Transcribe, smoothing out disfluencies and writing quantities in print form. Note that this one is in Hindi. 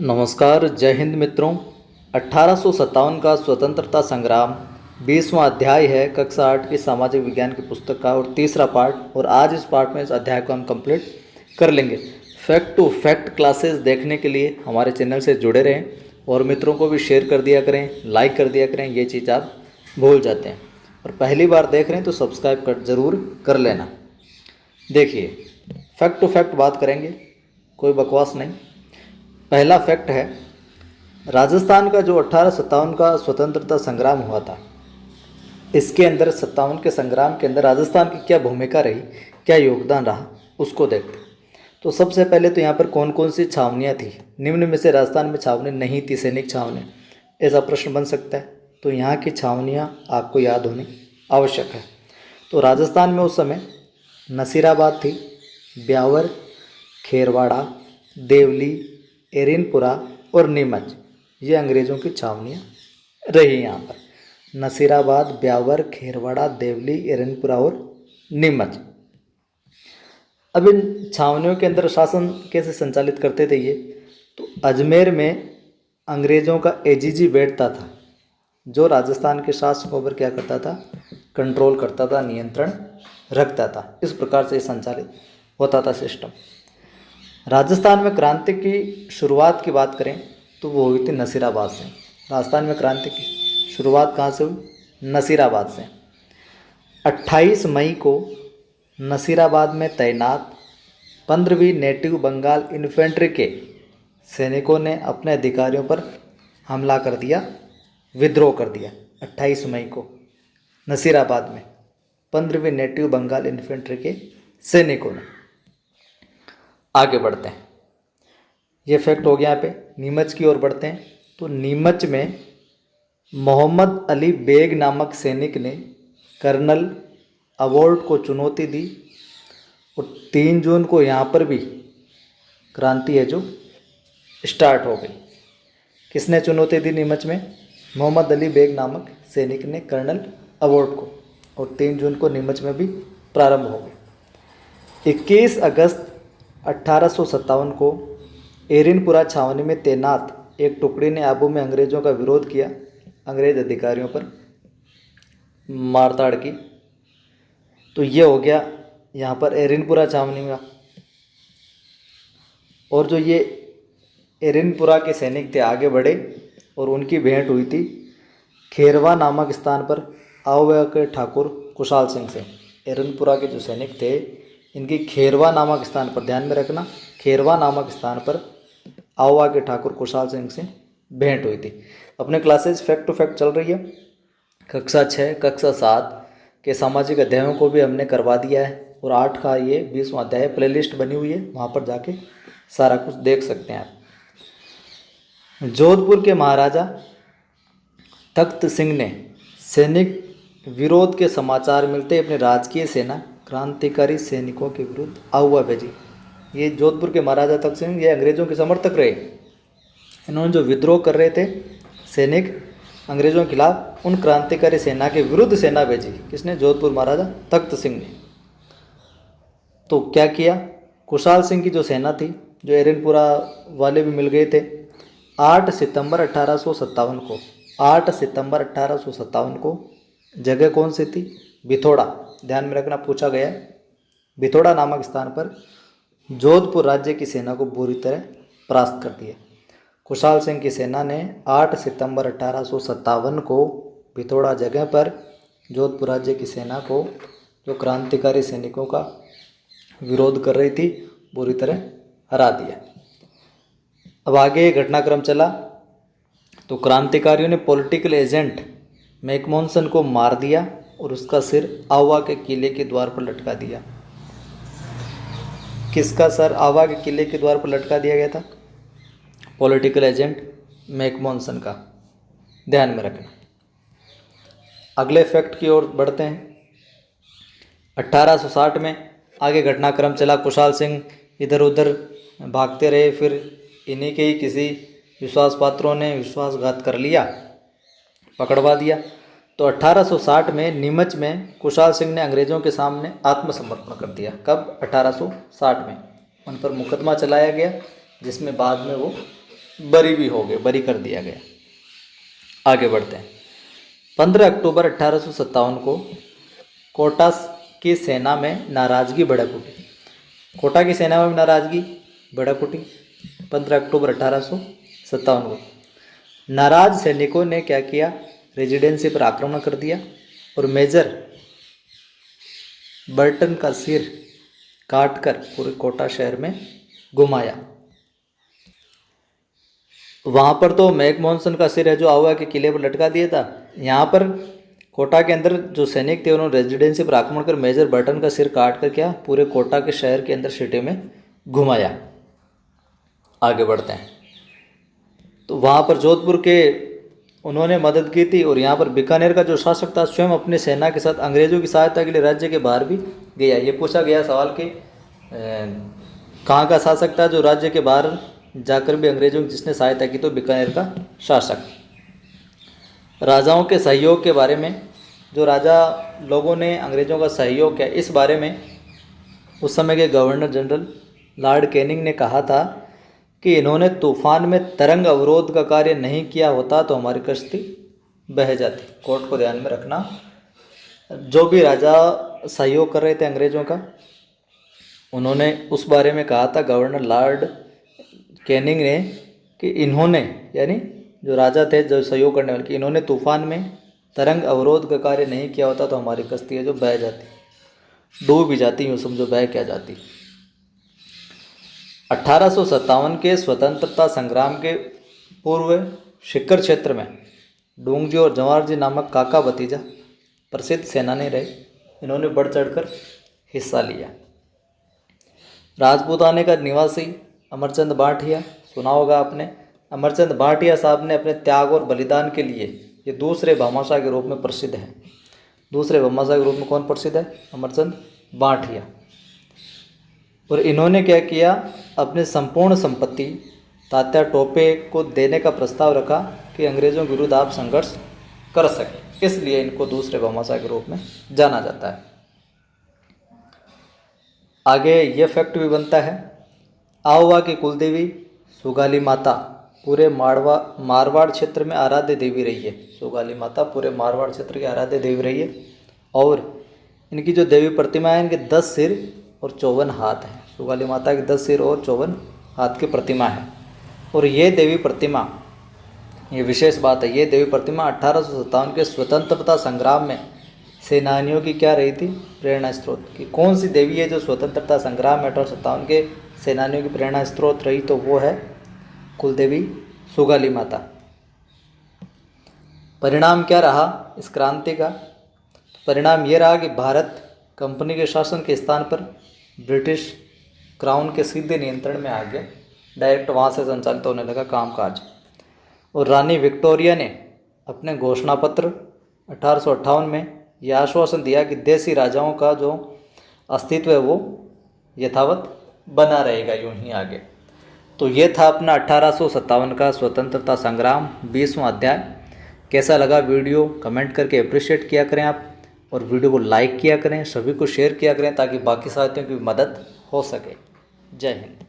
नमस्कार, जय हिंद मित्रों। 1857 का स्वतंत्रता संग्राम 20वां अध्याय है कक्षा 8 की सामाजिक विज्ञान की पुस्तक का और तीसरा पार्ट। और आज इस पार्ट में इस अध्याय को हम कंप्लीट कर लेंगे। फैक्ट टू फैक्ट क्लासेस देखने के लिए हमारे चैनल से जुड़े रहें और मित्रों को भी शेयर कर दिया करें, लाइक कर दिया करें। ये चीज़ आप भूल जाते हैं। और पहली बार देख रहे हैं तो सब्सक्राइब कर ज़रूर कर लेना। देखिए, फैक्ट टू फैक्ट बात करेंगे, कोई बकवास नहीं। पहला फैक्ट है, राजस्थान का जो 1857 का स्वतंत्रता संग्राम हुआ था, इसके अंदर 57 के संग्राम के अंदर राजस्थान की क्या भूमिका रही, क्या योगदान रहा, उसको देखते हैं। तो सबसे पहले तो यहाँ पर कौन कौन सी छावनियाँ थी। निम्न में से राजस्थान में छावनी नहीं थी, सैनिक छावनी, ऐसा प्रश्न बन सकता है। तो यहाँ की छावनियाँ आपको याद होनी आवश्यक है। तो राजस्थान में उस समय नसीराबाद थी, ब्यावर, खेरवाड़ा, देवली, एरिनपुरा और नीमच, ये अंग्रेज़ों की छावनियाँ रही। यहाँ पर नसीराबाद, ब्यावर, खेरवाड़ा, देवली, एरिनपुरा और नीमच। अब इन छावनियों के अंदर शासन कैसे संचालित करते थे ये, तो अजमेर में अंग्रेज़ों का एजीजी बैठता था, जो राजस्थान के शासकों पर क्या करता था, कंट्रोल करता था, नियंत्रण रखता था। इस प्रकार से संचालित होता था सिस्टम। राजस्थान में क्रांति की शुरुआत की बात करें तो वो हुई थी नसीराबाद से। राजस्थान में क्रांति की शुरुआत कहाँ से हुई? नसीराबाद से। 28 मई को नसीराबाद में तैनात 15वीं नेटिव बंगाल इन्फेंट्री के सैनिकों ने अपने अधिकारियों पर हमला कर दिया, विद्रोह कर दिया। 28 मई को नसीराबाद में 15वीं नेटिव बंगाल इन्फेंट्री के सैनिकों ने। आगे बढ़ते हैं, ये फैक्ट हो गया। यहाँ पे नीमच की ओर बढ़ते हैं। तो नीमच में मोहम्मद अली बेग नामक सैनिक ने कर्नल अवॉर्ड को चुनौती दी और 3 जून को यहाँ पर भी क्रांति है जो स्टार्ट हो गई। किसने चुनौती दी नीमच में? मोहम्मद अली बेग नामक सैनिक ने कर्नल अवॉर्ड को, और 3 जून को नीमच में भी प्रारंभ हो गई। 21 अगस्त 1857 को एरिनपुरा छावनी में तैनात एक टुकड़ी ने आबू में अंग्रेज़ों का विरोध किया, अंग्रेज अधिकारियों पर मारताड़ की। तो ये हो गया यहाँ पर एरिनपुरा छावनी में। और जो ये एरिनपुरा के सैनिक थे आगे बढ़े और उनकी भेंट हुई थी खेरवा नामक स्थान पर आहुआ के ठाकुर कुशाल सिंह से। एरिनपुरा के जो सैनिक थे, इनकी खेरवा नामक स्थान पर, ध्यान में रखना, खेरवा नामक स्थान पर आहुआ के ठाकुर कुशाल सिंह से भेंट हुई थी। अपने क्लासेस फैक्ट टू फैक्ट चल रही है। कक्षा 6, कक्षा 7 के सामाजिक अध्यायों को भी हमने करवा दिया है और 8 का ये 20वां अध्याय प्लेलिस्ट बनी हुई है, वहाँ पर जाके सारा कुछ देख सकते हैं आप। जोधपुर के महाराजा तख्त सिंह ने सैनिक विरोध के समाचार मिलते अपने राजकीय सेना क्रांतिकारी सैनिकों के विरुद्ध आहुआ भेजी। ये जोधपुर के महाराजा तख्त सिंह, ये अंग्रेज़ों के समर्थक रहे। इन्होंने जो विद्रोह कर रहे थे सैनिक अंग्रेज़ों के खिलाफ, उन क्रांतिकारी सेना के विरुद्ध सेना भेजी। किसने? जोधपुर महाराजा तख्त सिंह ने। तो क्या किया? कुशाल सिंह की जो सेना थी, जो एरिनपुरा वाले भी मिल गए थे, 8 सितंबर 1857 को 8 सितंबर 1857 को जगह कौन सी थी? बिथोड़ा। ध्यान में रखना, पूछा गया है। बिथोड़ा नामक स्थान पर जोधपुर राज्य की सेना को बुरी तरह परास्त कर दिया। कुशाल सिंह की सेना ने 8 सितंबर 1857 को बिथोड़ा जगह पर जोधपुर राज्य की सेना को, जो क्रांतिकारी सैनिकों का विरोध कर रही थी, बुरी तरह हरा दिया। अब आगे घटनाक्रम चला तो क्रांतिकारियों ने पॉलिटिकल एजेंट मैकमोहन को मार दिया और उसका सिर आहुआ के किले के द्वार पर लटका दिया। किसका सर आहुआ के किले के द्वार पर लटका दिया गया था? पॉलिटिकल एजेंट मैकमोहन का। ध्यान में रखना। अगले फैक्ट की ओर बढ़ते हैं। 1860 में आगे घटनाक्रम चला। कुशाल सिंह इधर उधर भागते रहे, फिर इन्हीं के ही किसी विश्वास पात्रों ने विश्वासघात कर लिया, पकड़वा दिया। तो 1860 में नीमच में कुशाल सिंह ने अंग्रेज़ों के सामने आत्मसमर्पण कर दिया। कब? 1860 में। उन पर मुकदमा चलाया गया, जिसमें बाद में वो बरी भी हो गए, बरी कर दिया गया। आगे बढ़ते हैं। 15 अक्टूबर 1857 को कोटा की सेना में नाराजगी भड़क उठी। कोटा की सेना में नाराजगी भड़क उठी 15 अक्टूबर 1857 को। नाराज सैनिकों ने क्या किया, रेजिडेंसी पर आक्रमण कर दिया और मेजर बर्टन का सिर काटकर पूरे कोटा शहर में घुमाया। वहाँ पर तो मैकमोहन का सिर है जो आहुआ के किले पर लटका दिया था, यहाँ पर कोटा के अंदर जो सैनिक थे उन्होंने रेजिडेंसी पर आक्रमण कर मेजर बर्टन का सिर काट कर क्या पूरे कोटा के शहर के अंदर सिटी में घुमाया। आगे बढ़ते हैं। तो वहाँ पर जोधपुर के उन्होंने मदद की थी और यहाँ पर बीकानेर का जो शासक था स्वयं अपनी सेना के साथ अंग्रेजों की सहायता के लिए राज्य के बाहर भी गया। ये पूछा गया सवाल कि कहाँ का शासक था जो राज्य के बाहर जाकर भी अंग्रेजों की जिसने सहायता की, तो बीकानेर का शासक। राजाओं के सहयोग के बारे में, जो राजा लोगों ने अंग्रेजों का सहयोग किया, इस बारे में उस समय के गवर्नर जनरल लॉर्ड कैनिंग ने कहा था कि इन्होंने तूफान में तरंग अवरोध का कार्य नहीं किया होता तो हमारी कश्ती बह जाती। कोर्ट को ध्यान में रखना, जो भी राजा सहयोग कर रहे थे अंग्रेजों का, उन्होंने उस बारे में कहा था गवर्नर लॉर्ड कैनिंग ने कि इन्होंने, यानी जो राजा थे जो सहयोग करने वाले, कि इन्होंने तूफान में तरंग अवरोध का कार्य नहीं किया होता तो हमारी कश्ती है जो बह जाती, डूब भी जाती, यूँ समझो बह क्या जाती। 1857 के स्वतंत्रता संग्राम के पूर्व शिकर क्षेत्र में डोंगजी और जवाहर जी नामक काका भतीजा प्रसिद्ध सेनानी रहे। इन्होंने बढ़ चढ़कर हिस्सा लिया। राजपूताने का निवासी अमरचंद भाटिया, सुना होगा आपने। अमरचंद भाटिया साहब ने अपने त्याग और बलिदान के लिए ये दूसरे भामाशाह के रूप में प्रसिद्ध है। दूसरे भामाशाह के रूप में कौन प्रसिद्ध है? अमरचंद भाटिया। और इन्होंने क्या किया, अपनी संपूर्ण संपत्ति तात्या टोपे को देने का प्रस्ताव रखा कि अंग्रेज़ों के विरुद्ध आप संघर्ष कर सकें, इसलिए इनको दूसरे भामाशाह के रूप में जाना जाता है। आगे ये फैक्ट भी बनता है, आहुआ की कुलदेवी सुगाली माता पूरे मारवाड़ क्षेत्र में आराध्य देवी रही है। सुगाली माता पूरे मारवाड़ क्षेत्र की आराध्य देवी रही है। और इनकी जो देवी प्रतिमा है, इनके 10 सिर और 54 हाथ हैं। सुगाली माता की 10 सिर और 54 हाथ की प्रतिमा है। और ये देवी प्रतिमा, ये विशेष बात है, ये देवी प्रतिमा 1857 के स्वतंत्रता संग्राम में सेनानियों की क्या रही थी? प्रेरणा स्रोत। की कौन सी देवी है जो स्वतंत्रता संग्राम में 1857 के सेनानियों की प्रेरणा स्रोत रही? तो वो है कुलदेवी सुगाली माता। परिणाम क्या रहा इस क्रांति का? परिणाम ये रहा कि भारत कंपनी के शासन के स्थान पर ब्रिटिश क्राउन के सीधे नियंत्रण में आ गया। डायरेक्ट वहाँ से संचालित होने लगा कामकाज। और रानी विक्टोरिया ने अपने घोषणा पत्र 1858 में यह आश्वासन दिया कि देसी राजाओं का जो अस्तित्व है वो यथावत बना रहेगा यूं ही आगे। तो ये था अपना 1857 का स्वतंत्रता संग्राम 20वां अध्याय। कैसा लगा वीडियो कमेंट करके अप्रिशिएट किया करें आप, और वीडियो को लाइक किया करें, सभी को शेयर किया करें ताकि बाकी साथियों की भी मदद हो सके। जय हिंद।